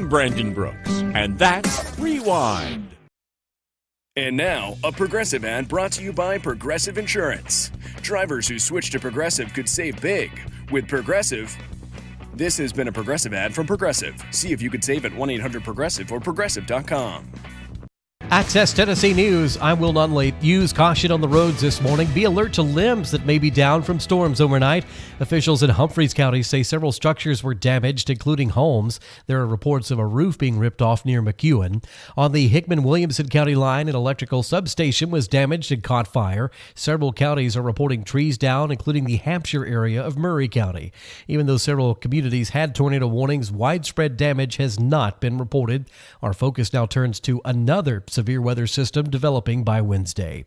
I'm Brandon Brooks, and that's Rewind. And now, a Progressive ad brought to you by Progressive Insurance. Drivers who switch to Progressive could save big. With Progressive, this has been a Progressive ad from Progressive. See if you could save at 1-800-PROGRESSIVE or Progressive.com. Access Tennessee News. I'm Will Nunley. Use caution on the roads this morning. Be alert to limbs that may be down from storms overnight. Officials in Humphreys County say several structures were damaged, including homes. There are reports of a roof being ripped off near McEwen. On the Hickman-Williamson County line, an electrical substation was damaged and caught fire. Several counties are reporting trees down, including the Hampshire area of Murray County. Even though several communities had tornado warnings, widespread damage has not been reported. Our focus now turns to another severe weather system developing by Wednesday.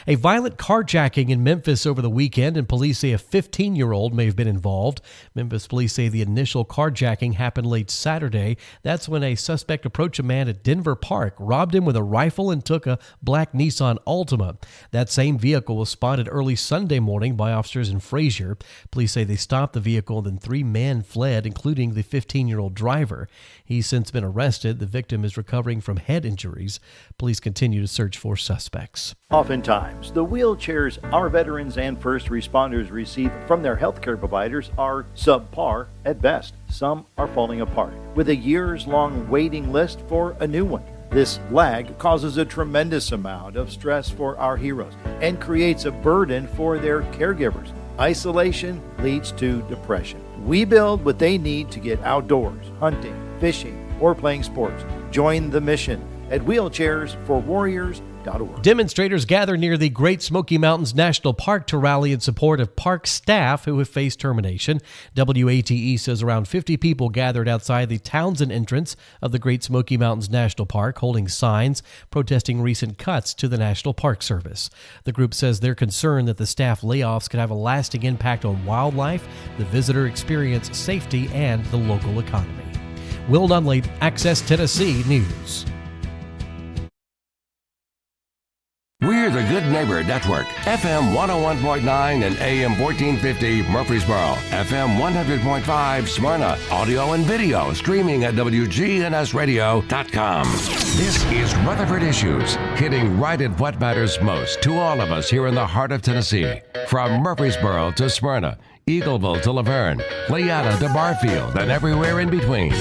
A violent carjacking in Memphis over the weekend, and police say a 15-year-old may have been involved. Memphis police say the initial carjacking happened late Saturday. That's when a suspect approached a man at Denver Park, robbed him with a rifle, and took a black Nissan Altima. That same vehicle was spotted early Sunday morning by officers in Frazier. Police say they stopped the vehicle, and then 3 men fled, including the 15-year-old driver. He's since been arrested. The victim is recovering from head injuries. Police continue to search for suspects. Oftentimes, the wheelchairs our veterans and first responders receive from their healthcare providers are subpar at best. Some are falling apart, with a years-long waiting list for a new one. This lag causes a tremendous amount of stress for our heroes and creates a burden for their caregivers. Isolation leads to depression. We build what they need to get outdoors, hunting, fishing, or playing sports. Join the mission at wheelchairsforwarriors.org. Demonstrators gather near the Great Smoky Mountains National Park to rally in support of park staff who have faced termination. WATE says around 50 people gathered outside the Townsend entrance of the Great Smoky Mountains National Park, holding signs protesting recent cuts to the National Park Service. The group says they're concerned that the staff layoffs could have a lasting impact on wildlife, the visitor experience, safety, and the local economy. Will Nunley, Access Tennessee News. We're the Good Neighbor Network, FM 101.9 and AM 1450 Murfreesboro, FM 100.5 Smyrna, audio and video streaming at wgnsradio.com. This is Rutherford Issues, hitting right at what matters most to all of us here in the heart of Tennessee. From Murfreesboro to Smyrna, Eagleville to Laverne, Leanna to Barfield, and everywhere in between.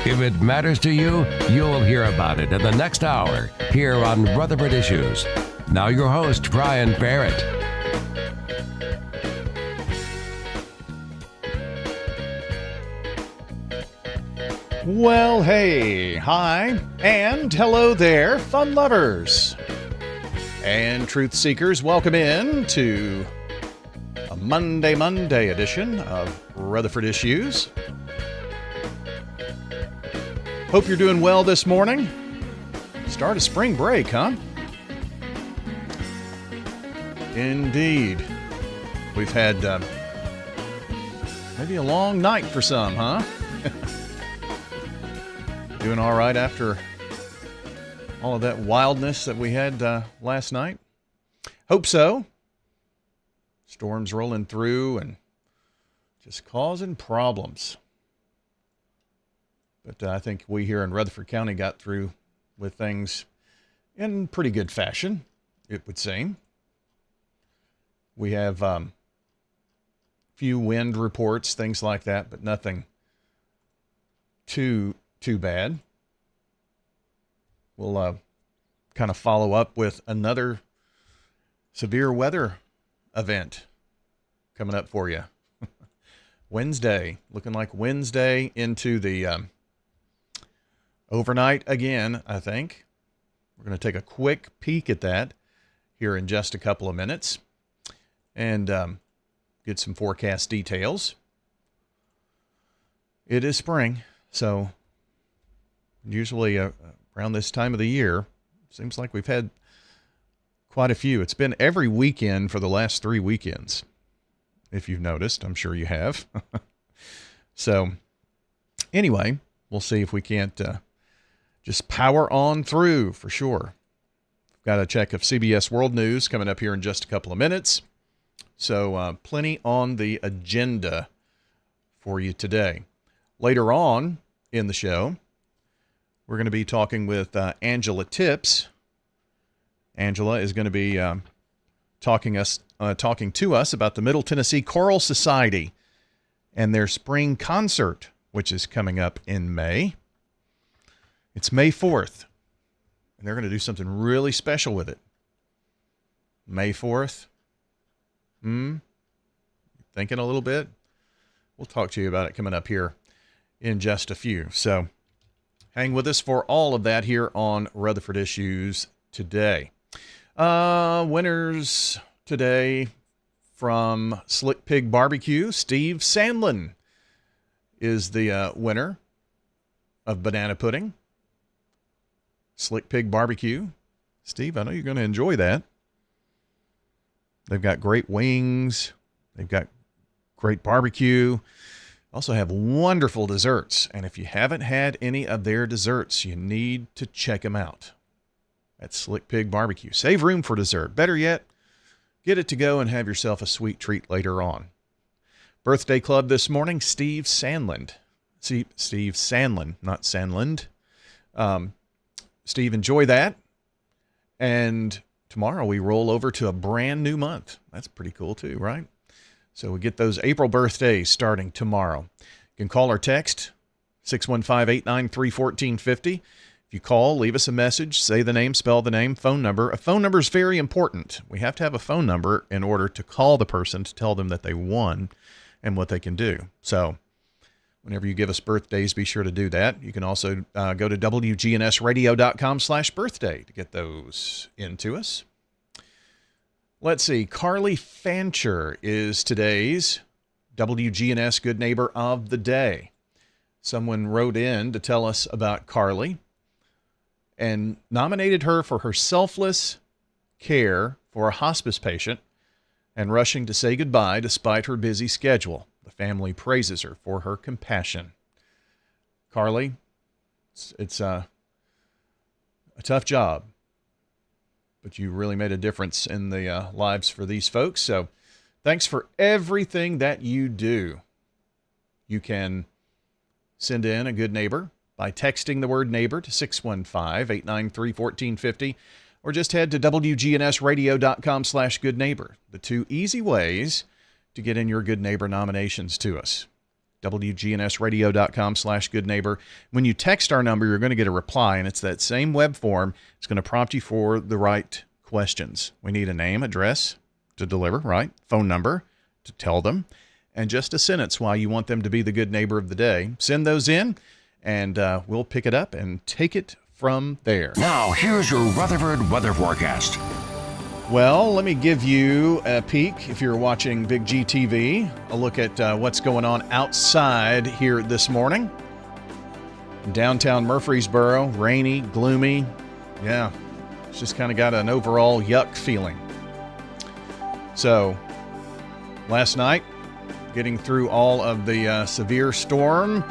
If it matters to you, you'll hear about it in the next hour here on Rutherford Issues. Now your host, Brian Barrett. Well, hey, hi, and hello there, fun lovers and truth seekers. Welcome in to a Monday edition of Rutherford Issues. Hope you're doing well this morning. Start of spring break, huh? Indeed. We've had maybe a long night for some, huh? Doing all right after all of that wildness that we had last night? Hope so. Storms rolling through and just causing problems. But I think we here in Rutherford County got through with things in pretty good fashion, it would seem. We have few wind reports, things like that, but nothing too bad. We'll kind of follow up with another severe weather event coming up for you. Wednesday, looking like Wednesday into the overnight again, I think. We're going to take a quick peek at that here in just a couple of minutes and get some forecast details. It is spring, so usually around this time of the year, seems like we've had quite a few. It's been every weekend for the last 3 weekends, if you've noticed. I'm sure you have. So anyway, we'll see if we can't just power on through for sure. Got a check of CBS World News coming up here in just a couple of minutes. So plenty on the agenda for you today. Later on in the show, We're going to be talking with Angela Tips. Angela is going to be talking to us about the Middle Tennessee Choral Society and their spring concert, which is coming up in May. It's May 4th, and they're going to do something really special with it. May 4th? Thinking a little bit? We'll talk to you about it coming up here in just a few. So hang with us for all of that here on Rutherford Issues today. Winners today from Slick Pig Barbecue. Steve Sandlin is the winner of banana pudding. Slick Pig Barbecue. Steve, I know you're going to enjoy that. They've got great wings. They've got great barbecue. Also have wonderful desserts. And if you haven't had any of their desserts, you need to check them out at Slick Pig Barbecue. Save room for dessert. Better yet, get it to go and have yourself a sweet treat later on. Birthday club this morning, Steve Sandland. See, Steve Sandlin, not Sandland. Steve, enjoy that. And tomorrow we roll over to a brand new month. That's pretty cool too, right? So we get those April birthdays starting tomorrow. You can call or text 615-893-1450. If you call, leave us a message, say the name, spell the name, phone number. A phone number is very important. We have to have a phone number in order to call the person to tell them that they won and what they can do. So whenever you give us birthdays, be sure to do that. You can also go to wgnsradio.com/birthday to get those into us. Let's see. Carly Fancher is today's WGNS Good Neighbor of the Day. Someone wrote in to tell us about Carly and nominated her for her selfless care for a hospice patient and rushing to say goodbye despite her busy schedule. The family praises her for her compassion. Carly, it's a tough job, but you really made a difference in the lives for these folks. So thanks for everything that you do. You can send in a good neighbor by texting the word neighbor to 615-893-1450, or just head to wgnsradio.com/good neighbor. The two easy ways to get in your good neighbor nominations to us. wgnsradio.com/good neighbor. When you text our number, you're going to get a reply, and it's that same web form. It's going to prompt you for the right questions. We need a name, address to deliver, right? Phone number to tell them, and just a sentence why you want them to be the good neighbor of the day. Send those in, and we'll pick it up and take it from there. Now, here's your Rutherford weather forecast. Well, let me give you a peek, if you're watching Big G TV, a look at what's going on outside here this morning. Downtown Murfreesboro, rainy, gloomy. Yeah, it's just kind of got an overall yuck feeling. So, last night, getting through all of the severe storm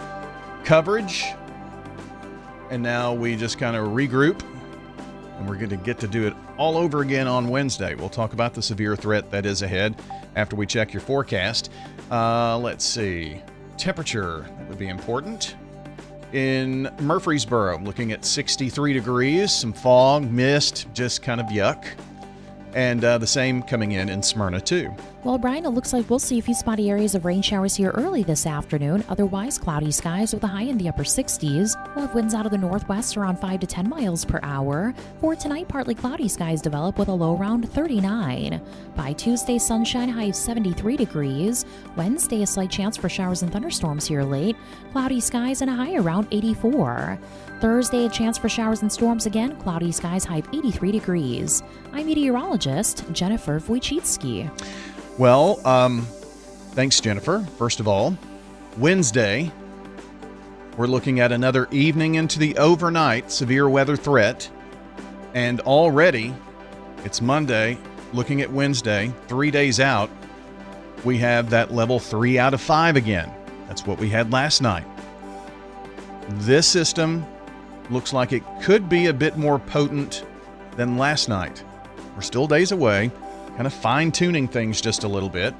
coverage, and now we just kind of regroup, and we're going to get to do it all over again on Wednesday. We'll talk about the severe threat that is ahead after we check your forecast. Let's see. Temperature, that would be important. In Murfreesboro, looking at 63 degrees, some fog, mist, just kind of yuck. And the same coming in Smyrna, too. Well, Brian, it looks like we'll see a few spotty areas of rain showers here early this afternoon. Otherwise, cloudy skies with a high in the upper 60s. We'll have winds out of the northwest around 5 to 10 miles per hour. For tonight, partly cloudy skies develop with a low around 39. By Tuesday, sunshine, high of 73 degrees. Wednesday, a slight chance for showers and thunderstorms here late. Cloudy skies and a high around 84. Thursday, a chance for showers and storms again. Cloudy skies, high of 83 degrees. I'm meteorologist Jennifer Wojcicki. Well, thanks, Jennifer. First of all, Wednesday, we're looking at another evening into the overnight severe weather threat. And already, it's Monday, looking at Wednesday, 3 days out, we have that level 3 out of 5 again. That's what we had last night. This system looks like it could be a bit more potent than last night. We're still days away, kind of fine-tuning things just a little bit.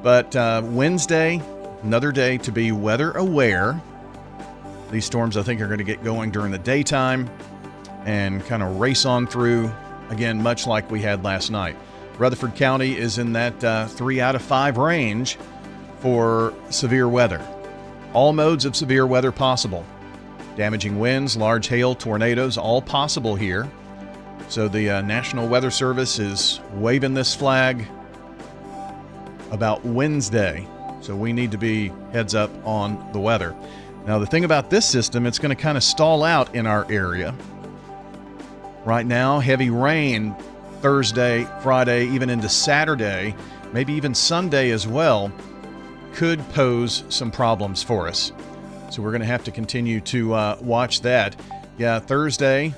But Wednesday, another day to be weather aware. These storms, I think, are going to get going during the daytime and kind of race on through, again, much like we had last night. Rutherford County is in that 3 out of 5 range for severe weather. All modes of severe weather possible. Damaging winds, large hail, tornadoes, all possible here. So the National Weather Service is waving this flag about Wednesday. So we need to be heads up on the weather. Now, the thing about this system, it's going to kind of stall out in our area. Right now, heavy rain Thursday, Friday, even into Saturday, maybe even Sunday as well, could pose some problems for us. So we're going to have to continue to watch that. Yeah, Thursday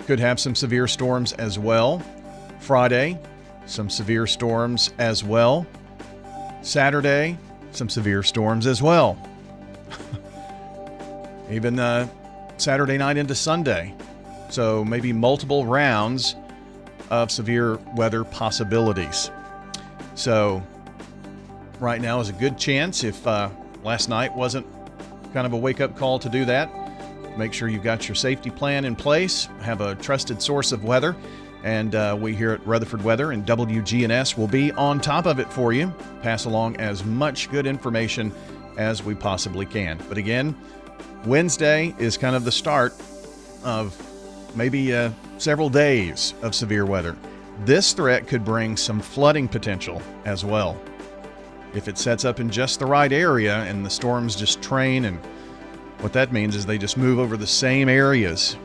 could have some severe storms as well. Friday, some severe storms as well. Saturday, some severe storms as well. Even Saturday night into Sunday. So maybe multiple rounds of severe weather possibilities. So right now is a good chance, if last night wasn't kind of a wake-up call to do that, make sure you've got your safety plan in place, have a trusted source of weather, and we here at Rutherford Weather and WGNS will be on top of it for you, pass along as much good information as we possibly can. But again, Wednesday is kind of the start of maybe several days of severe weather. This threat could bring some flooding potential as well. If it sets up in just the right area and the storms just train, and what that means is they just move over the same areas.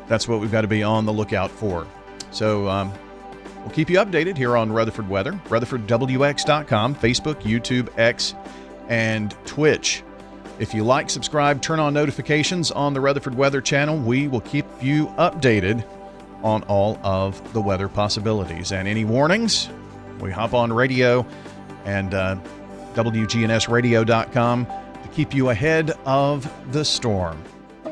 That's what we've got to be on the lookout for. So we'll keep you updated here on Rutherford Weather, RutherfordWX.com, Facebook, YouTube, X, and Twitch. If you like, subscribe, turn on notifications on the Rutherford Weather channel. We will keep you updated on all of the weather possibilities. And any warnings, we hop on radio and wgnsradio.com to keep you ahead of the storm.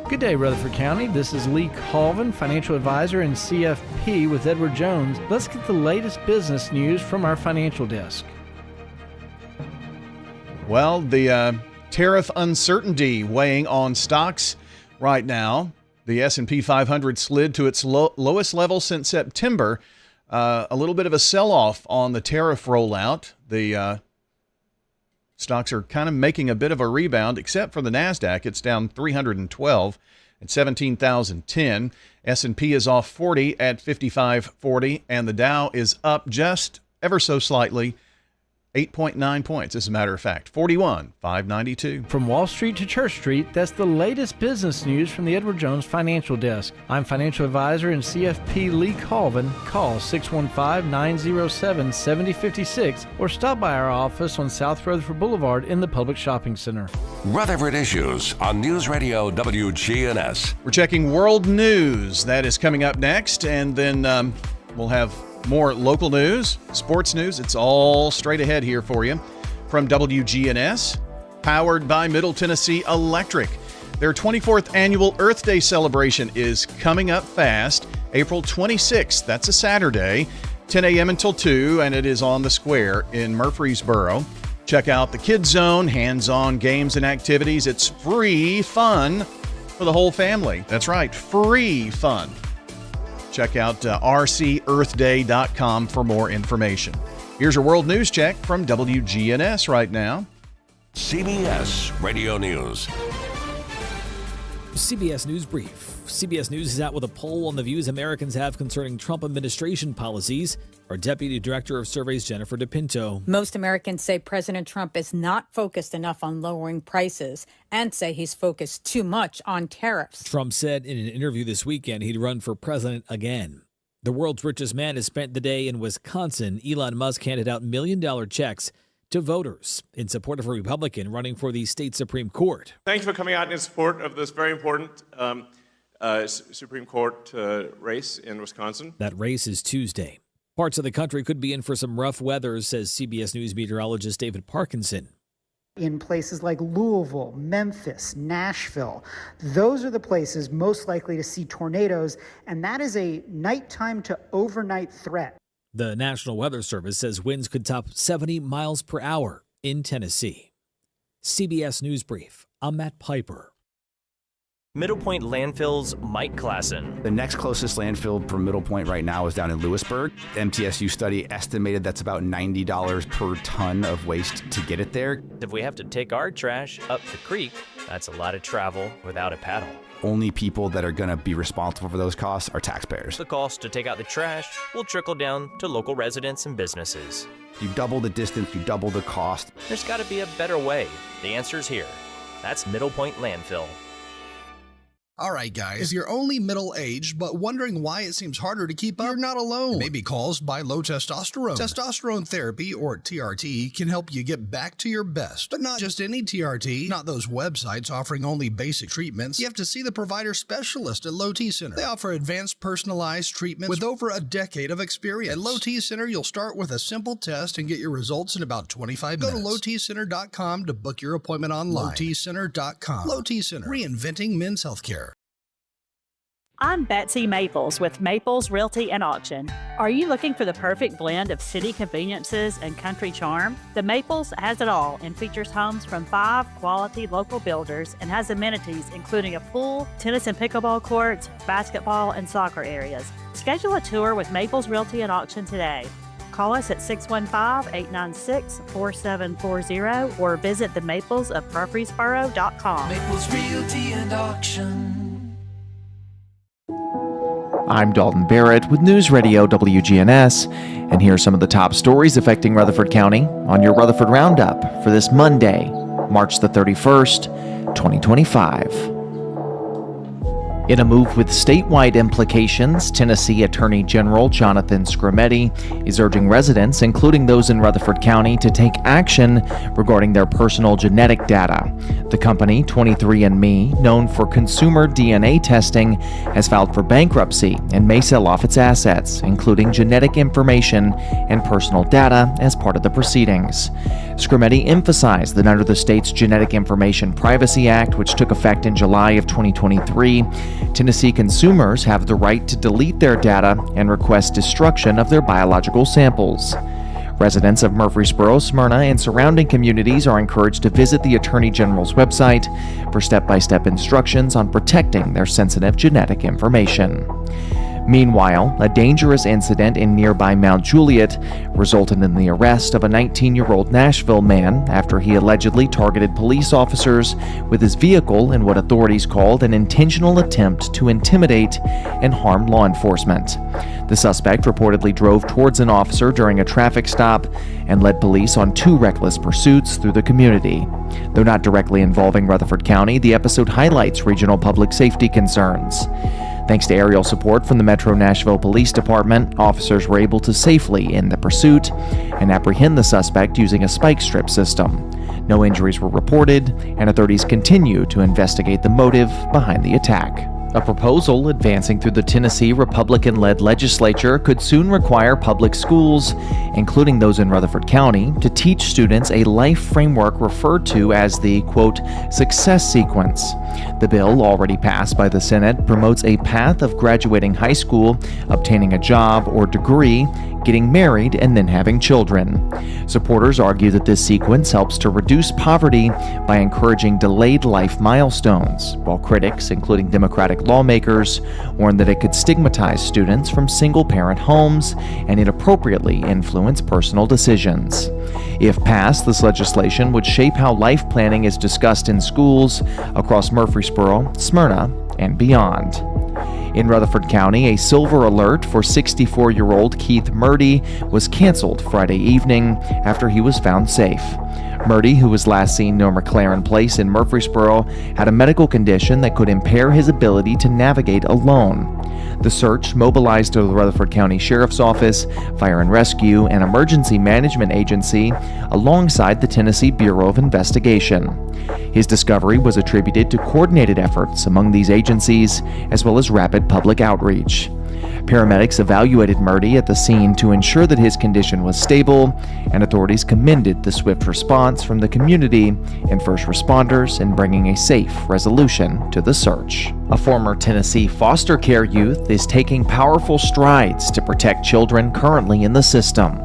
Good day, Rutherford County. This is Lee Colvin, financial advisor and CFP with Edward Jones. Let's get the latest business news from our financial desk. Well, the tariff uncertainty weighing on stocks right now. The S&P 500 slid to its lowest level since September. A little bit of a sell-off on the tariff rollout. The stocks are kind of making a bit of a rebound, except for the NASDAQ. It's down 312 at 17,010. S&P is off 40 at 5540, and the Dow is up just ever so slightly, 8.9 points, as a matter of fact, 41,592. From Wall Street to Church Street, that's the latest business news from the Edward Jones Financial Desk. I'm financial advisor and CFP Lee Colvin. Call 615-907-7056 or stop by our office on South Rutherford Boulevard in the Public Shopping Center. Rutherford Issues on News Radio WGNS. We're checking world news. That is coming up next, and then we'll have more local news, sports news. It's all straight ahead here for you from WGNS, powered by Middle Tennessee Electric. Their 24th annual Earth Day celebration is coming up fast, April 26th. That's a Saturday, 10 a.m. until 2, and it is on the square in Murfreesboro. Check out the Kids Zone, hands-on games and activities. It's free fun for the whole family. That's right, free fun. Check out rcearthday.com for more information. Here's your world news check from WGNS right now. CBS Radio News. CBS News Brief. CBS News is out with a poll on the views Americans have concerning Trump administration policies. Our Deputy Director of Surveys, Jennifer DePinto. Most Americans say President Trump is not focused enough on lowering prices and say he's focused too much on tariffs. Trump said in an interview this weekend he'd run for president again. The world's richest man has spent the day in Wisconsin. Elon Musk handed out $1 million checks to voters in support of a Republican running for the state Supreme Court. Thank you for coming out in support of this very important Supreme Court race in Wisconsin. That race is Tuesday. Parts of the country could be in for some rough weather, says CBS News meteorologist David Parkinson. In places like Louisville, Memphis, Nashville, those are the places most likely to see tornadoes, and that is a nighttime to overnight threat. The National Weather Service says winds could top 70 miles per hour in Tennessee. CBS News Brief. I'm Matt Piper. Middle Point Landfill's Mike Klassen. The next closest landfill for Middle Point right now is down in Lewisburg. The MTSU study estimated that's about $90 per ton of waste to get it there. If we have to take our trash up the creek, that's a lot of travel without a paddle. Only people that are going to be responsible for those costs are taxpayers. The cost to take out the trash will trickle down to local residents and businesses. You double the distance, you double the cost. There's got to be a better way. The answer's here. That's Middle Point Landfill. Alright guys, if you're only middle-aged but wondering why it seems harder to keep up, you're not alone. It may be caused by low testosterone. Testosterone therapy, or TRT, can help you get back to your best. But not just any TRT, not those websites offering only basic treatments. You have to see the provider specialist at Low T Center. They offer advanced personalized treatments with over a decade of experience. At Low T Center, you'll start with a simple test and get your results in about 25 minutes. Go to lowtcenter.com to book your appointment online. lowtcenter.com. Low T Center, reinventing men's healthcare. I'm Betsy Maples with Maples Realty and Auction. Are you looking for the perfect blend of city conveniences and country charm? The Maples has it all and features homes from 5 quality local builders and has amenities including a pool, tennis and pickleball courts, basketball, and soccer areas. Schedule a tour with Maples Realty and Auction today. Call us at 615-896-4740 or visit the Maples of Murfreesboro.com. Maples Realty and Auction. I'm Dalton Barrett with News Radio WGNS, and here are some of the top stories affecting Rutherford County on your Rutherford Roundup for this Monday, March the 31st, 2025. In a move with statewide implications, Tennessee Attorney General Jonathan Skrmetti is urging residents, including those in Rutherford County, to take action regarding their personal genetic data. The company, 23andMe, known for consumer DNA testing, has filed for bankruptcy and may sell off its assets, including genetic information and personal data, as part of the proceedings. Skrmetti emphasized that under the state's Genetic Information Privacy Act, which took effect in July of 2023, Tennessee consumers have the right to delete their data and request destruction of their biological samples. Residents of Murfreesboro, Smyrna, and surrounding communities are encouraged to visit the Attorney General's website for step-by-step instructions on protecting their sensitive genetic information. Meanwhile, a dangerous incident in nearby Mount Juliet resulted in the arrest of a 19-year-old Nashville man after he allegedly targeted police officers with his vehicle in what authorities called an intentional attempt to intimidate and harm law enforcement. The suspect reportedly drove towards an officer during a traffic stop and led police on 2 reckless pursuits through the community. Though not directly involving Rutherford County, the episode highlights regional public safety concerns. Thanks to aerial support from the Metro Nashville Police Department, officers were able to safely end the pursuit and apprehend the suspect using a spike strip system. No injuries were reported, and authorities continue to investigate the motive behind the attack. A proposal advancing through the Tennessee Republican-led legislature could soon require public schools, including those in Rutherford County, to teach students a life framework referred to as the, quote, success sequence. The bill, already passed by the Senate, promotes a path of graduating high school, obtaining a job or degree, getting married, and then having children. Supporters argue that this sequence helps to reduce poverty by encouraging delayed life milestones, while critics, including Democratic lawmakers, warn that it could stigmatize students from single-parent homes and inappropriately influence personal decisions. If passed, this legislation would shape how life planning is discussed in schools across Murfreesboro, Smyrna, and beyond. In Rutherford County, a silver alert for 64-year-old Keith Murdy was canceled Friday evening after he was found safe. Murdy, who was last seen near McLaren Place in Murfreesboro, had a medical condition that could impair his ability to navigate alone. The search mobilized the Rutherford County Sheriff's Office, Fire and Rescue, and Emergency Management Agency, alongside the Tennessee Bureau of Investigation. His discovery was attributed to coordinated efforts among these agencies, as well as rapid public outreach. Paramedics evaluated Murdy at the scene to ensure that his condition was stable, and authorities commended the swift response from the community and first responders in bringing a safe resolution to the search. A former Tennessee foster care youth is taking powerful strides to protect children currently in the system.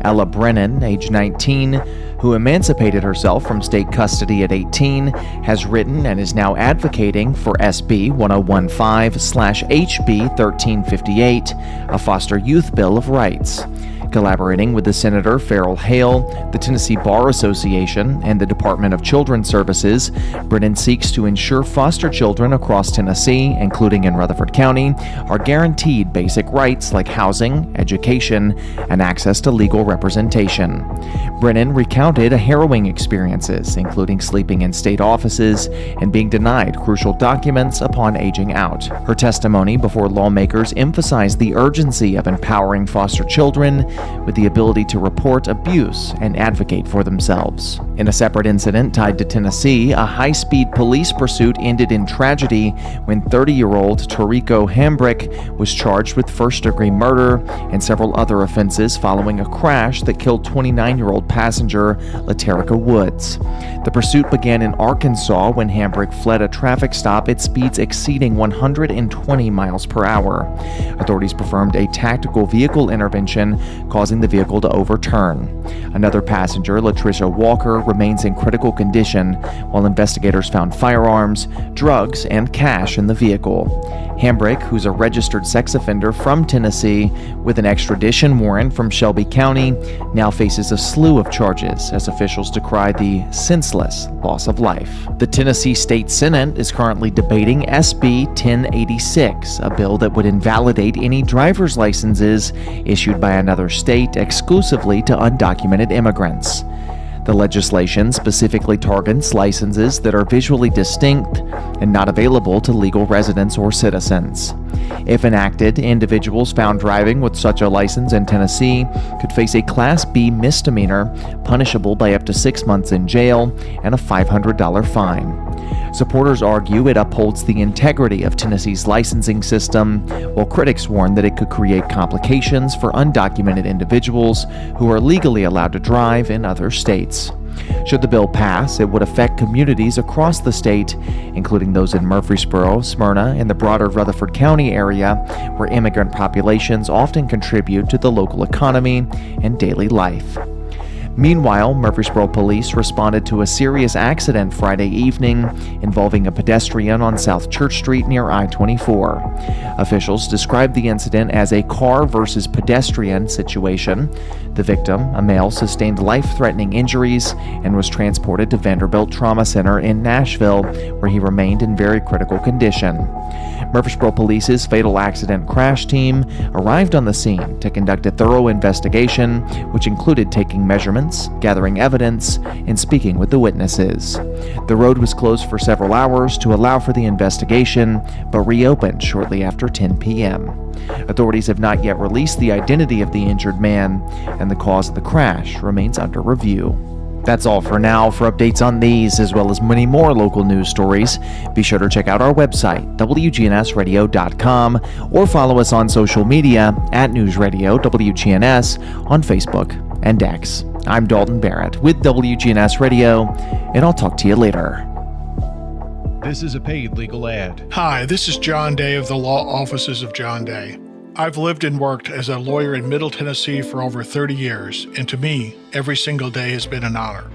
Ella Brennan, age 19, who emancipated herself from state custody at 18, has written and is now advocating for SB 1015/HB 1358, a foster youth bill of rights. Collaborating with the Senator Farrell Hale, the Tennessee Bar Association, and the Department of Children's Services, Brennan seeks to ensure foster children across Tennessee, including in Rutherford County, are guaranteed basic rights like housing, education, and access to legal representation. Brennan recounted harrowing experiences, including sleeping in state offices and being denied crucial documents upon aging out. Her testimony before lawmakers emphasized the urgency of empowering foster children with the ability to report abuse and advocate for themselves. In a separate incident tied to Tennessee, a high-speed police pursuit ended in tragedy when 30-year-old Torrico Hambrick was charged with first-degree murder and several other offenses following a crash that killed 29-year-old passenger Laterica Woods. The pursuit began in Arkansas when Hambrick fled a traffic stop at speeds exceeding 120 miles per hour. Authorities performed a tactical vehicle intervention, causing the vehicle to overturn. Another passenger, Latricia Walker, remains in critical condition, while investigators found firearms, drugs, and cash in the vehicle. Hambrick, who's a registered sex offender from Tennessee with an extradition warrant from Shelby County, now faces a slew of charges as officials decry the senseless loss of life. The Tennessee State Senate is currently debating SB 1086, a bill that would invalidate any driver's licenses issued by another state exclusively to undocumented immigrants. The legislation specifically targets licenses that are visually distinct and not available to legal residents or citizens. If enacted, individuals found driving with such a license in Tennessee could face a Class B misdemeanor punishable by up to 6 months in jail and a $500 fine. Supporters argue it upholds the integrity of Tennessee's licensing system, while critics warn that it could create complications for undocumented individuals who are legally allowed to drive in other states. Should the bill pass, it would affect communities across the state, including those in Murfreesboro, Smyrna, and the broader Rutherford County area, where immigrant populations often contribute to the local economy and daily life. Meanwhile, Murfreesboro police responded to a serious accident Friday evening involving a pedestrian on South Church Street near I-24. Officials described the incident as a car versus pedestrian situation. The victim, a male, sustained life-threatening injuries and was transported to Vanderbilt Trauma Center in Nashville, where he remained in very critical condition. Murfreesboro Police's fatal accident crash team arrived on the scene to conduct a thorough investigation, which included taking measurements, gathering evidence, and speaking with the witnesses. The road was closed for several hours to allow for the investigation, but reopened shortly after 10 p.m. Authorities have not yet released the identity of the injured man, and the cause of the crash remains under review. That's all for now. For updates on these, as well as many more local news stories, be sure to check out our website, wgnsradio.com, or follow us on social media at News Radio WGNS on Facebook and X. I'm Dalton Barrett with WGNS Radio, and I'll talk to you later. This is a paid legal ad. Hi, this is John Day of the Law Offices of John Day. I've lived and worked as a lawyer in Middle Tennessee for over 30 years, and to me, every single day has been an honor.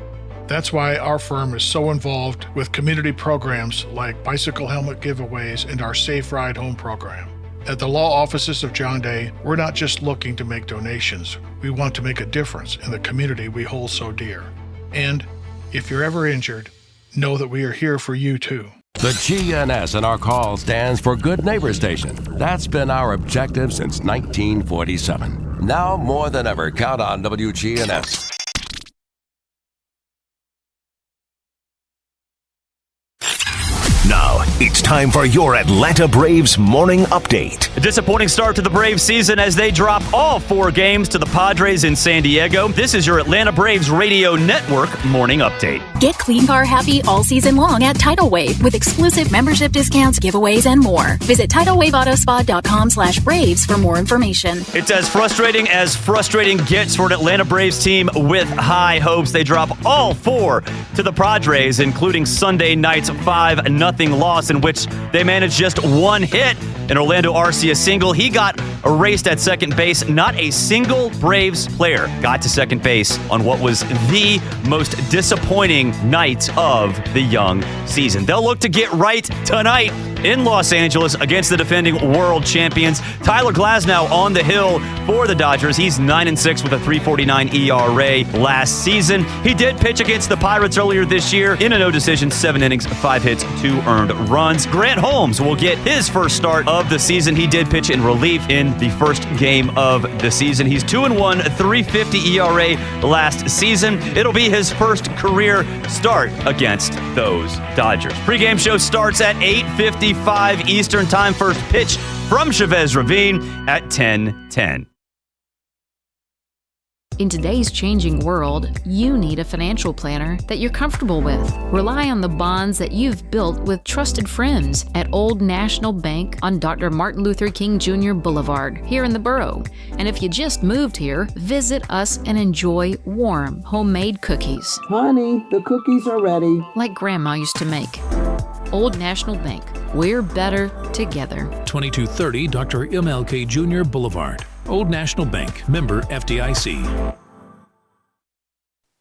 That's why our firm is so involved with community programs like bicycle helmet giveaways and our Safe Ride Home program. At the Law Offices of John Day, we're not just looking to make donations. We want to make a difference in the community we hold so dear. And if you're ever injured, know that we are here for you too. The GNS in our call stands for Good Neighbor Station. That's been our objective since 1947. Now more than ever, count on WGNS. Now, it's time for your Atlanta Braves morning update. A disappointing start to the Braves season as they drop all 4 games to the Padres in San Diego. This is your Atlanta Braves Radio Network morning update. Get clean car happy all season long at Tidal Wave with exclusive membership discounts, giveaways, and more. Visit TidalWaveAutoSpa.com/Braves for more information. It's as frustrating gets for an Atlanta Braves team with high hopes. They drop all 4 to the Padres, including Sunday night's 5-0 loss in which they managed just one hit. In Orlando Arcia single, he got erased at second base. Not a single Braves player got to second base on what was the most disappointing night of the young season. They'll look to get right tonight in Los Angeles against the defending world champions. Tyler Glasnow on the hill for the Dodgers. He's 9-6 with a 3.49 ERA last season. He did pitch against the Pirates earlier this year in a no decision, 7 innings, 5 hits, 2 earned runs. Grant Holmes will get his first start of the season. He did pitch in relief in the first game of the season. He's 2-1, 3.50 ERA last season. It'll be his first career start against those Dodgers. Pre-game show starts at 8:55 Eastern Time. First pitch from Chavez Ravine at 10:10. In today's changing world, you need a financial planner that you're comfortable with. Rely on the bonds that you've built with trusted friends at Old National Bank on Dr. Martin Luther King Jr. Boulevard here in the borough. And if you just moved here, visit us and enjoy warm, homemade cookies. Honey, the cookies are ready. Like Grandma used to make. Old National Bank. We're better together. 2230 Dr. MLK Jr. Boulevard. Old National Bank, member FDIC.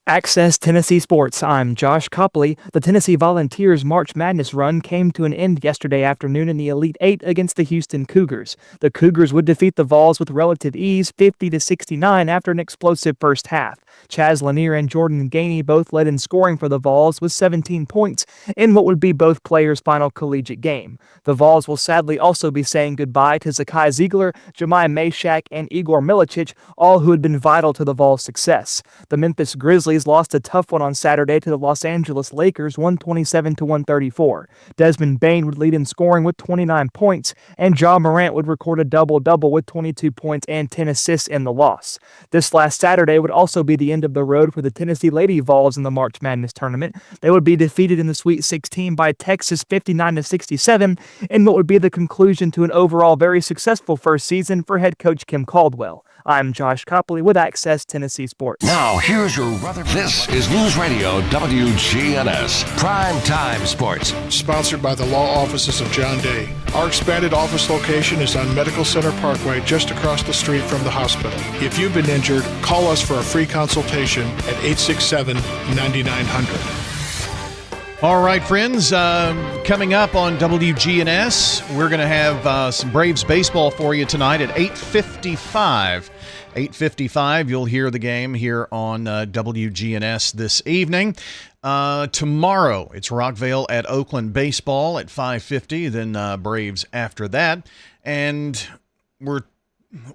Access Tennessee Sports. I'm Josh Copley. The Tennessee Volunteers' March Madness run came to an end yesterday afternoon in the Elite Eight against the Houston Cougars. The Cougars would defeat the Vols with relative ease, 50-69, after an explosive first half. Chaz Lanier and Jordan Gainey both led in scoring for the Vols with 17 points in what would be both players' final collegiate game. The Vols will sadly also be saying goodbye to Zakai Ziegler, Jemiah Mashak, and Igor Milicic, all who had been vital to the Vols' success. The Memphis Grizzlies lost a tough one on Saturday to the Los Angeles Lakers, 127-134. Desmond Bain would lead in scoring with 29 points, and Ja Morant would record a double-double with 22 points and 10 assists in the loss. This last Saturday would also be the end of the road for the Tennessee Lady Vols in the March Madness tournament. They would be defeated in the Sweet 16 by Texas 59-67 in what would be the conclusion to an overall very successful first season for head coach Kim Caldwell. I'm Josh Copley with Access Tennessee Sports. Now, here's your Rutherford. This is News Radio WGNS, Prime Time Sports. Sponsored by the law offices of John Day. Our expanded office location is on Medical Center Parkway, just across the street from the hospital. If you've been injured, call us for a free consultation at 867-9900. All right, friends, coming up on WGNS, we're going to have some Braves baseball for you tonight at 8:55. 8:55, you'll hear the game here on WGNS this evening. Tomorrow, it's Rockvale at Oakland baseball at 5:50, then Braves after that. And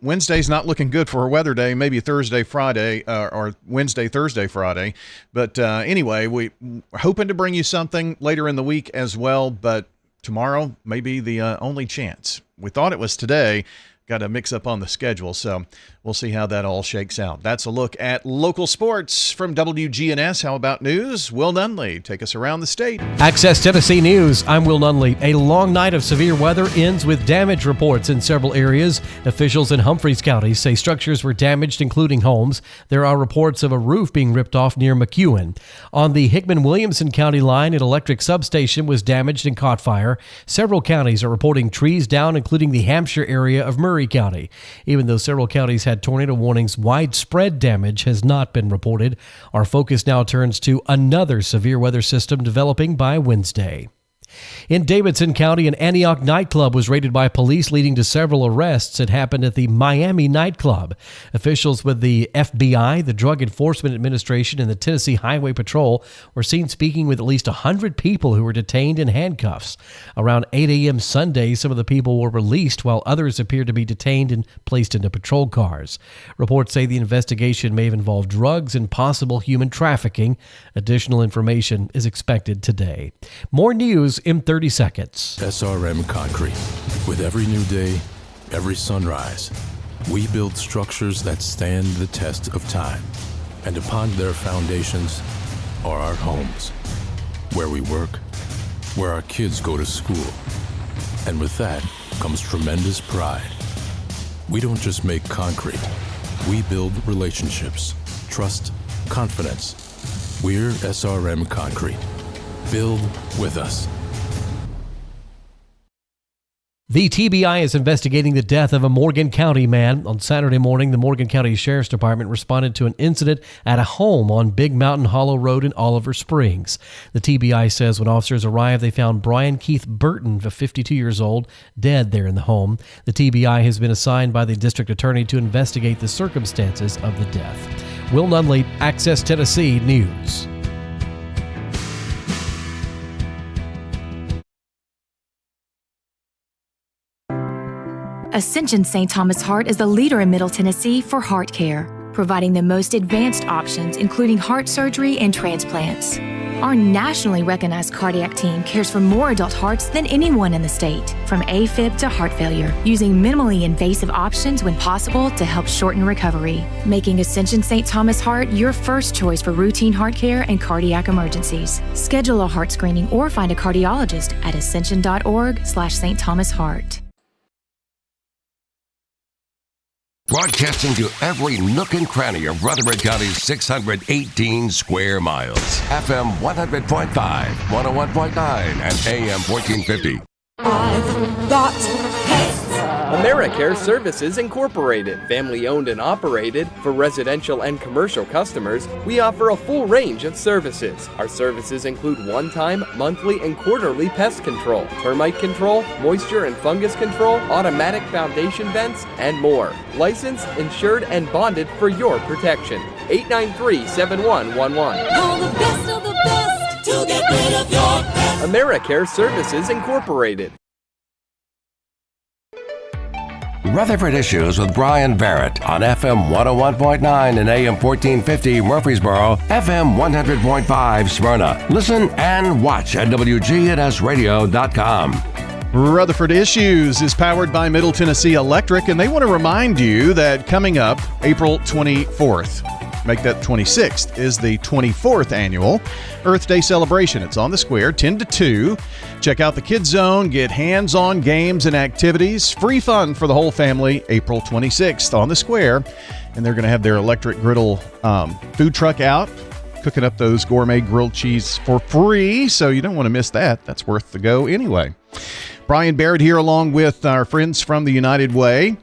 Wednesday's not looking good for a weather day, maybe Thursday, Friday, or Wednesday, Thursday, Friday. But anyway, we're hoping to bring you something later in the week as well, but tomorrow may be the only chance. We thought it was today. Got to mix up on the schedule, so we'll see how that all shakes out. That's a look at local sports from WGNS. How about news? Will Nunley, take us around the state. Access Tennessee News. I'm Will Nunley. A long night of severe weather ends with damage reports in several areas. Officials in Humphreys County say structures were damaged, including homes. There are reports of a roof being ripped off near McEwen. On the Hickman-Williamson County line, an electric substation was damaged and caught fire. Several counties are reporting trees down, including the Hampshire area of Murray County. Even though several counties had tornado warnings, widespread damage has not been reported. Our focus now turns to another severe weather system developing by Wednesday. In Davidson County, an Antioch nightclub was raided by police, leading to several arrests. It happened at the Miami nightclub. Officials with the FBI, the Drug Enforcement Administration, and the Tennessee Highway Patrol were seen speaking with at least 100 people who were detained in handcuffs. Around 8 a.m. Sunday, some of the people were released, while others appeared to be detained and placed into patrol cars. Reports say the investigation may have involved drugs and possible human trafficking. Additional information is expected today. More news in 30 seconds. SRM Concrete. With every new day, every sunrise, we build structures that stand the test of time. And upon their foundations are our homes, where we work, where our kids go to school. And with that comes tremendous pride. We don't just make concrete. We build relationships, trust, confidence. We're SRM Concrete. Build with us. The TBI is investigating the death of a Morgan County man. On Saturday morning, the Morgan County Sheriff's Department responded to an incident at a home on Big Mountain Hollow Road in Oliver Springs. The TBI says when officers arrived, they found Brian Keith Burton, of 52 years old, dead there in the home. The TBI has been assigned by the district attorney to investigate the circumstances of the death. Will Nunley, Access Tennessee News. Ascension St. Thomas Heart is the leader in Middle Tennessee for heart care, providing the most advanced options, including heart surgery and transplants. Our nationally recognized cardiac team cares for more adult hearts than anyone in the state, from AFib to heart failure, using minimally invasive options when possible to help shorten recovery, making Ascension St. Thomas Heart your first choice for routine heart care and cardiac emergencies. Schedule a heart screening or find a cardiologist at ascension.org/St. Thomas Heart. Broadcasting to every nook and cranny of Rutherford County's 618 square miles. FM 100.5, 101.9, and AM 1450. I've got pets. AmeriCare Services Incorporated, family-owned and operated. For residential and commercial customers, we offer a full range of services. Our services include one-time, monthly, and quarterly pest control, termite control, moisture and fungus control, automatic foundation vents, and more. Licensed, insured, and bonded for your protection. 893-7111. All the best of the best to get rid of your pest. AmeriCare Services Incorporated. Rutherford Issues with Brian Barrett on FM 101.9 and AM 1450 Murfreesboro, FM 100.5 Smyrna. Listen and watch at wgnsradio.com. Rutherford Issues is powered by Middle Tennessee Electric, and they want to remind you that coming up April 24th, make that 26th, is the 24th annual Earth Day celebration. It's on the square, 10 to 2. Check out the Kids Zone, get hands-on games and activities. Free fun for the whole family, April 26th on the square. And they're going to have their electric griddle food truck out, cooking up those gourmet grilled cheese for free. So you don't want to miss that. That's worth the go anyway. Brian Barrett here along with our friends from the United Way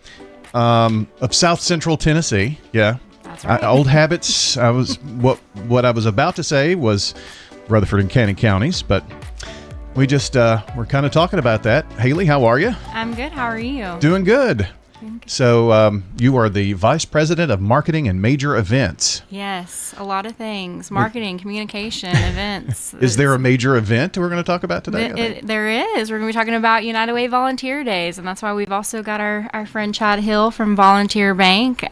of South Central Tennessee. Yeah. Right. Old habits. What I was about to say was Rutherford and Cannon counties, but we just we're kind of talking about that. Haley, how are you? I'm good. How are you? Doing good. So you are the Vice President of Marketing and Major Events. Yes, a lot of things. Marketing, communication, events. Is there a major event we're going to talk about today? There is. We're going to be talking about United Way Volunteer Days, and that's why we've also got our friend Chad Hill from Volunteer Bank.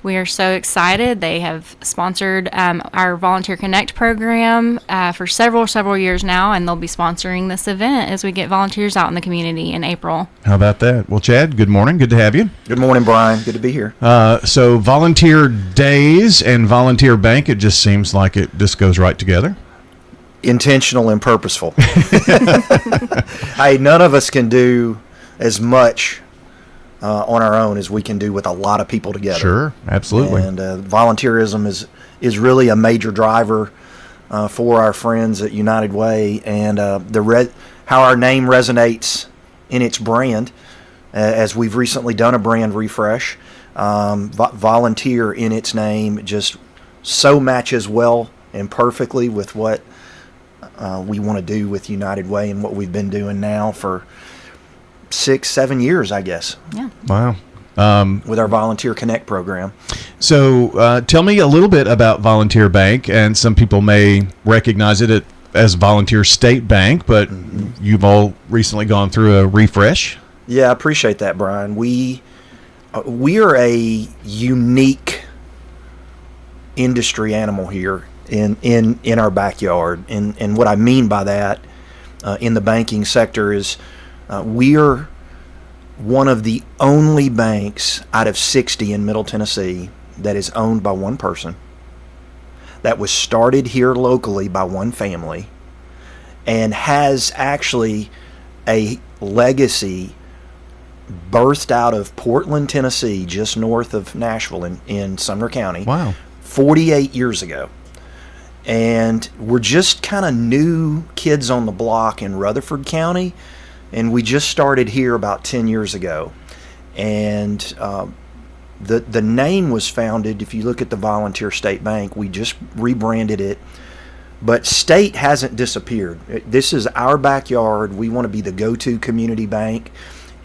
We are so excited. They have sponsored our Volunteer Connect program for several years now, and they'll be sponsoring this event as we get volunteers out in the community in April. How about that? Well, Chad, good morning. Good to have you. Good morning, Brian. Good to be here. So Volunteer Days and Volunteer Bank, it just seems like it just goes right together. Intentional and purposeful. Hey, none of us can do as much on our own as we can do with a lot of people together. Sure, absolutely. And volunteerism is really a major driver for our friends at United Way, and how our name resonates in its brand. As we've recently done a brand refresh, volunteer in its name just so matches well and perfectly with what we want to do with United Way and what we've been doing now for 6-7 years, I guess. Yeah. Wow. With our Volunteer Connect program. So tell me a little bit about Volunteer Bank, and some people may recognize it as Volunteer State Bank, but you've all recently gone through a refresh. Yeah, I appreciate that, Brian. We are a unique industry animal here in our backyard. And what I mean by that in the banking sector is we are one of the only banks out of 60 in Middle Tennessee that is owned by one person, that was started here locally by one family, and has actually a legacy birthed out of Portland, Tennessee, just north of Nashville in Sumner County. Wow. 48 years ago. And we're just kind of new kids on the block in Rutherford County And we just started here about 10 years ago. And the name was founded, if you look at the Volunteer State Bank, we just rebranded it. But state hasn't disappeared. This is our backyard. We want to be the go-to community bank.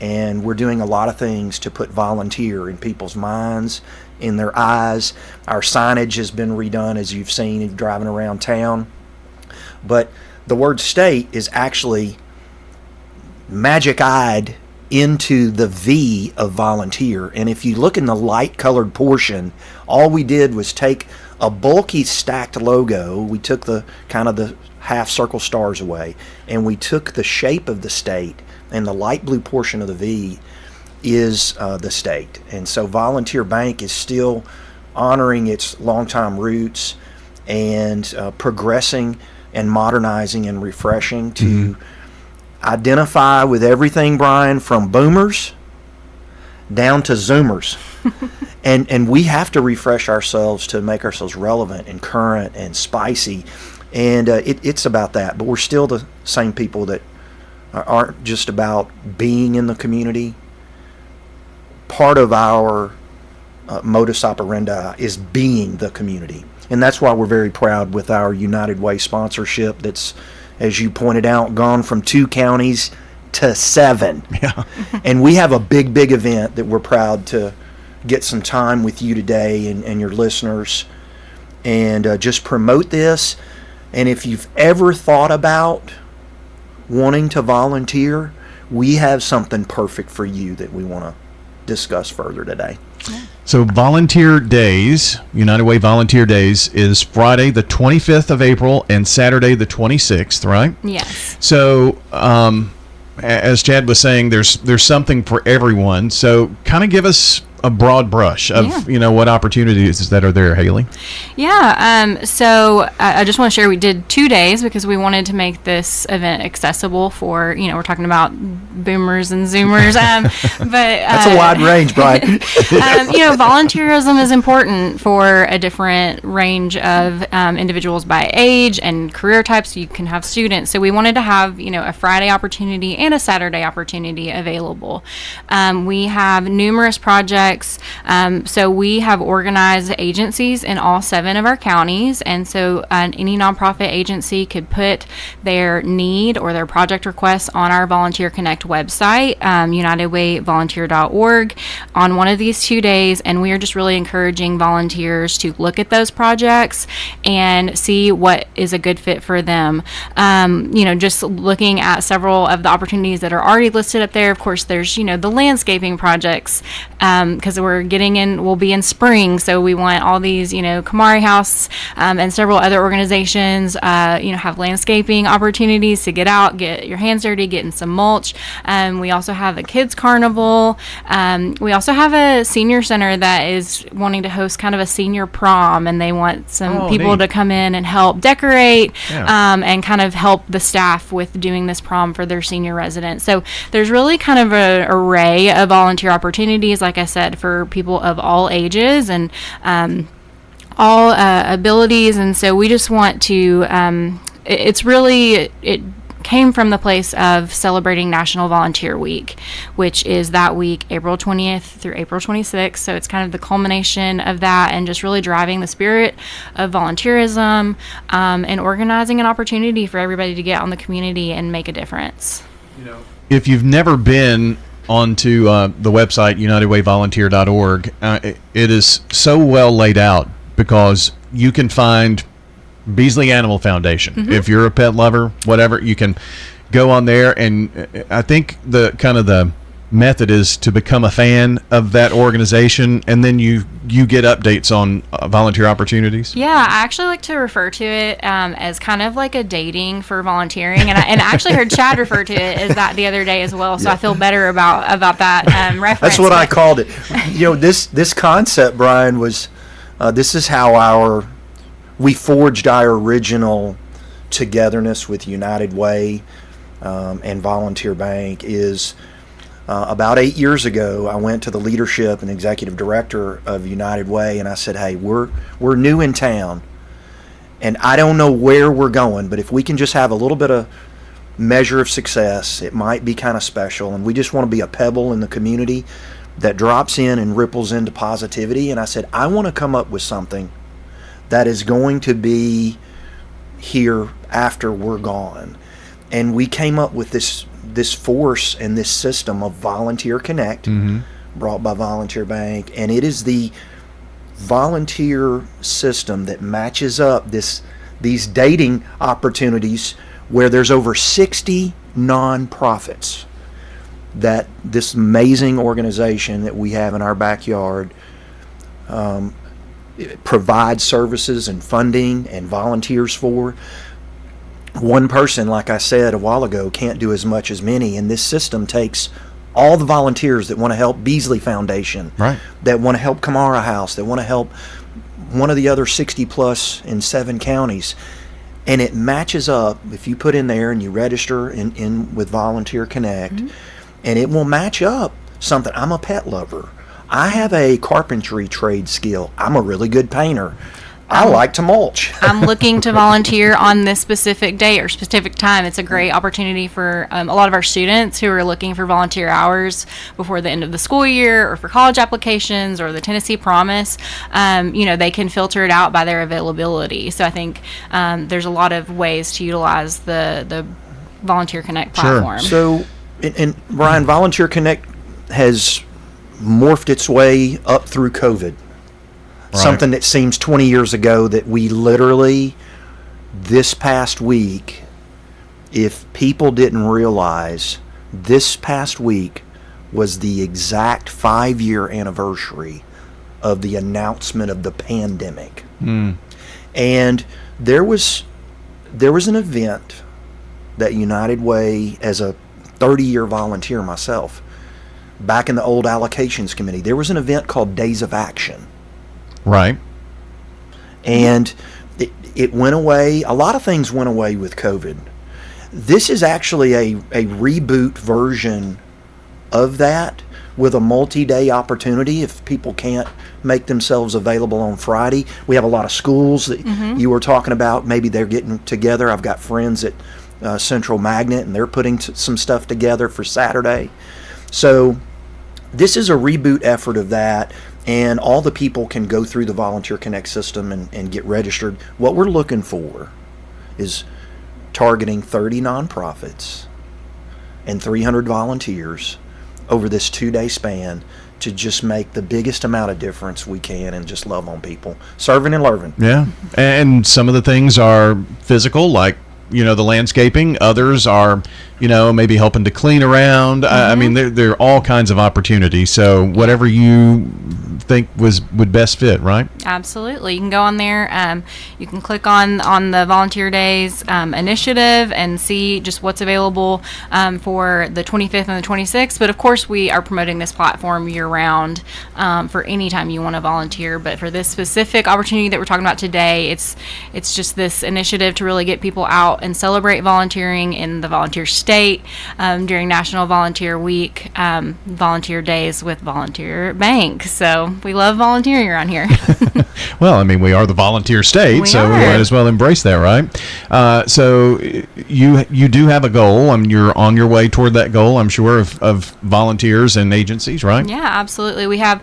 And we're doing a lot of things to put volunteer in people's minds, in their eyes. Our signage has been redone, as you've seen driving around town. But the word state is actually magic-eyed into the V of volunteer. And if you look in the light-colored portion, all we did was take a bulky stacked logo. We took the kind of the half-circle stars away, and we took the shape of the state, and the light blue portion of the V is the state. And so Volunteer Bank is still honoring its longtime roots and progressing and modernizing and refreshing to identify with everything, Brian, from boomers down to zoomers. and we have to refresh ourselves to make ourselves relevant and current and spicy. And it's about that. But we're still the same people that aren't just about being in the community. Part of our modus operandi is being the community. And that's why we're very proud with our United Way sponsorship that's, as you pointed out, gone from 2 counties to 7. Yeah. And we have a big event that we're proud to get some time with you today and your listeners and just promote this. And if you've ever thought about wanting to volunteer, we have something perfect for you that we want to discuss further today. So Volunteer Days, United Way Volunteer Days, is Friday the 25th of April and Saturday the 26th, right? Yes. So as Chad was saying, there's something for everyone. So kind of give us a broad brush of what opportunities that are there, Haley. Yeah. So I just want to share, we did 2 days because we wanted to make this event accessible for, we're talking about boomers and zoomers. But that's a wide range, Brian. Volunteerism is important for a different range of individuals by age and career types. You can have students. So we wanted to have, a Friday opportunity and a Saturday opportunity available. We have numerous projects. So we have organized agencies in all 7 of our counties, and so any nonprofit agency could put their need or their project requests on our Volunteer Connect website, unitedwayvolunteer.org, on one of these 2 days, and we are just really encouraging volunteers to look at those projects and see what is a good fit for them. Just looking at several of the opportunities that are already listed up there. Of course, there's the landscaping projects, because we'll be in spring, so we want all these, Kamari House and several other organizations, have landscaping opportunities to get out, get your hands dirty, get in some mulch. We also have a kids carnival. We also have a senior center that is wanting to host kind of a senior prom, and they want some people to come in and help decorate and kind of help the staff with doing this prom for their senior residents. So there's really kind of an array of volunteer opportunities, like I said, for people of all ages and all abilities. And so we just want to, it came from the place of celebrating National Volunteer Week, which is that week, April 20th through April 26th. So it's kind of the culmination of that and just really driving the spirit of volunteerism and organizing an opportunity for everybody to get out in the community and make a difference. If you've never been onto the website unitedwayvolunteer.org, it is so well laid out because you can find Beasley Animal Foundation. If you're a pet lover, whatever, you can go on there, and I think the method is to become a fan of that organization, and then you get updates on volunteer opportunities. Yeah, I actually like to refer to it as kind of like a dating for volunteering, and I actually heard Chad refer to it as that the other day as well, so I feel better about that reference. That's what I called it. This concept, Brian, was this is how we forged our original togetherness with United Way and Volunteer Bank is about 8 years ago. I went to the leadership and executive director of United Way, and I said, hey, we're new in town, and I don't know where we're going, but if we can just have a little bit of measure of success. It might be kind of special, and we just want to be a pebble in the community that drops in and ripples into positivity. And I said, I want to come up with something that is going to be here after we're gone. And we came up with this force and this system of Volunteer Connect, brought by Volunteer Bank, and it is the volunteer system that matches up these dating opportunities where there's over 60 nonprofits that this amazing organization that we have in our backyard provides services and funding and volunteers for. One person, like I said a while ago, can't do as much as many, and this system takes all the volunteers that want to help Beasley Foundation, right, that want to help Kamara House, that want to help one of the other 60 plus in 7 counties, and it matches up. If you put in there and you register in with Volunteer Connect, and it will match up something. I'm a pet lover. I have a carpentry trade skill. I'm a really good painter. I like to mulch. I'm looking to volunteer on this specific day or specific time. It's a great opportunity for a lot of our students who are looking for volunteer hours before the end of the school year, or for college applications, or the Tennessee Promise. They can filter it out by their availability. So I think there's a lot of ways to utilize the Volunteer Connect platform. So, and Brian, Volunteer Connect has morphed its way up through COVID. Right. Something that seems 20 years ago that we literally, this past week, if people didn't realize, this past week was the exact 5-year anniversary of the announcement of the pandemic. And there was an event that United Way, as a 30-year volunteer myself, back in the old allocations committee, there was an event called Days of Action. Right. And it went away. A lot of things went away with COVID. This is actually a reboot version of that, with a multi-day opportunity if people can't make themselves available on Friday. We have a lot of schools that you were talking about. Maybe they're getting together. I've got friends at Central Magnet, and they're putting some stuff together for Saturday. So this is a reboot effort of that. And all the people can go through the Volunteer Connect system and get registered. What we're looking for is targeting 30 nonprofits and 300 volunteers over this 2-day span to just make the biggest amount of difference we can and just love on people. Serving and loving. Yeah. And some of the things are physical, like, the landscaping. Others are, maybe helping to clean around. I mean, there are all kinds of opportunities. So whatever you think would best fit, right? Absolutely. You can go on there. You can click on the Volunteer Days initiative and see just what's available for the 25th and the 26th. But of course, we are promoting this platform year-round for any time you want to volunteer. But for this specific opportunity that we're talking about today, it's just this initiative to really get people out and celebrate volunteering in the volunteer state during National Volunteer Week, Volunteer Days with Volunteer Bank. So we love volunteering around here. Well, I mean, we are the volunteer state, so we might as well embrace that, right? So you do have a goal. You're on your way toward that goal, I'm sure, of volunteers and agencies, right? Yeah, absolutely. We have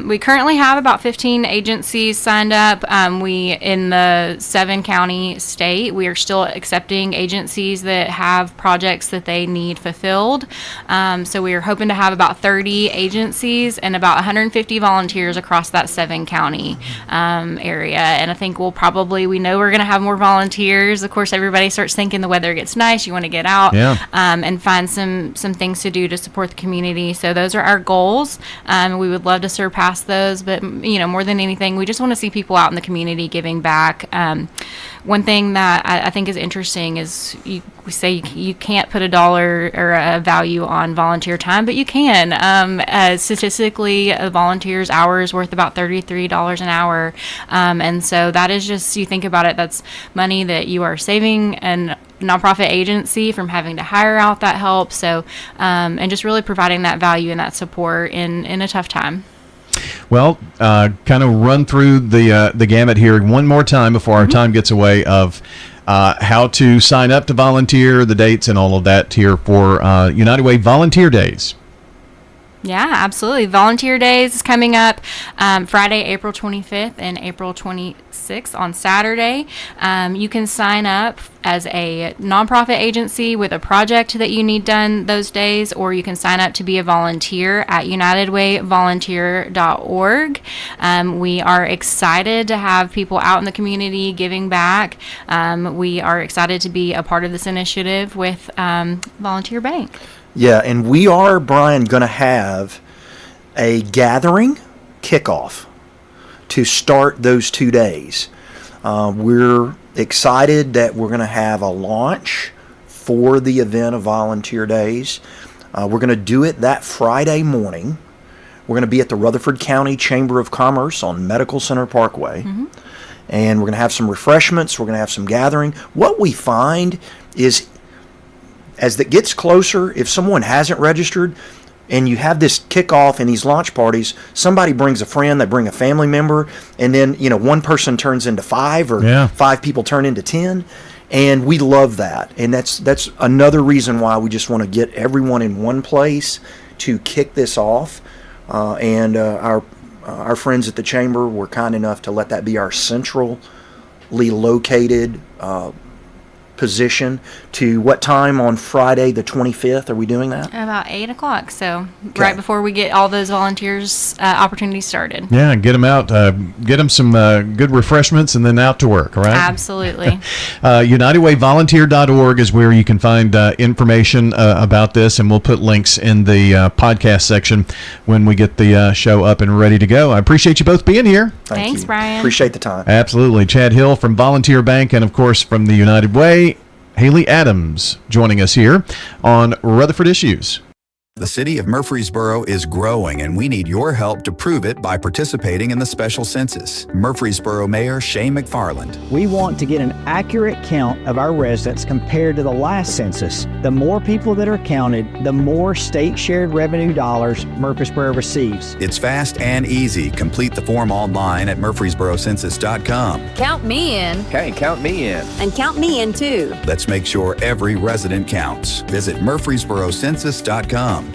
we currently have about 15 agencies signed up. We in the 7-county state. We are still accepting agencies that have projects that they need fulfilled. So we are hoping to have about 30 agencies and about 150 volunteers across that 7-county area. And I think we know we're going to have more volunteers. Of course, everybody starts thinking the weather gets nice, you want to get out and find some things to do to support the community. So those are our goals. We would love to surpass those, but more than anything, we just want to see people out in the community giving back. One thing that I think is interesting is we say you can't put a dollar or a value on volunteer time, but you can. Statistically, a volunteer's hour is worth about $33 an hour. And so that is just, you think about it, that's money that you are saving and nonprofit agency from having to hire out that help. So, and just really providing that value and that support in a tough time. Well, kind of run through the gamut here one more time before our time gets away of how to sign up to volunteer, the dates, and all of that here for United Way Volunteer Days. Yeah, absolutely. Volunteer Days is coming up Friday, April 25th and April 26th on Saturday. You can sign up as a nonprofit agency with a project that you need done those days, or you can sign up to be a volunteer at unitedwayvolunteer.org. We are excited to have people out in the community giving back. We are excited to be a part of this initiative with Volunteer Bank. Yeah, and we are, Brian, going to have a gathering kickoff to start those 2 days. We're excited that we're going to have a launch for the event of Volunteer Days. We're going to do it that Friday morning. We're going to be at the Rutherford County Chamber of Commerce on Medical Center Parkway. And we're going to have some refreshments. We're going to have some gathering. What we find is, as it gets closer, if someone hasn't registered and you have this kickoff and these launch parties, somebody brings a friend, they bring a family member, and then, one person turns into 5 or 5 people turn into 10. And we love that. And that's another reason why we just want to get everyone in one place to kick this off. And our friends at the Chamber were kind enough to let that be our centrally located position. To what time on Friday the 25th are we doing that? About 8 o'clock, so right before we get all those volunteers opportunities started. Yeah, get them out, get them some good refreshments, and then out to work, right? Absolutely. UnitedWayVolunteer.org is where you can find information about this, and we'll put links in the podcast section when we get the show up and ready to go. I appreciate you both being here. Thanks, Brian. Appreciate the time. Absolutely. Chad Hill from Volunteer Bank, and of course from the United Way, Haley Adams joining us here on Rutherford Issues. The city of Murfreesboro is growing, and we need your help to prove it by participating in the special census. Murfreesboro Mayor Shane McFarland. We want to get an accurate count of our residents compared to the last census. The more people that are counted, the more state shared revenue dollars Murfreesboro receives. It's fast and easy. Complete the form online at murfreesborocensus.com. Count me in. Hey, count me in. And count me in too. Let's make sure every resident counts. Visit murfreesborocensus.com.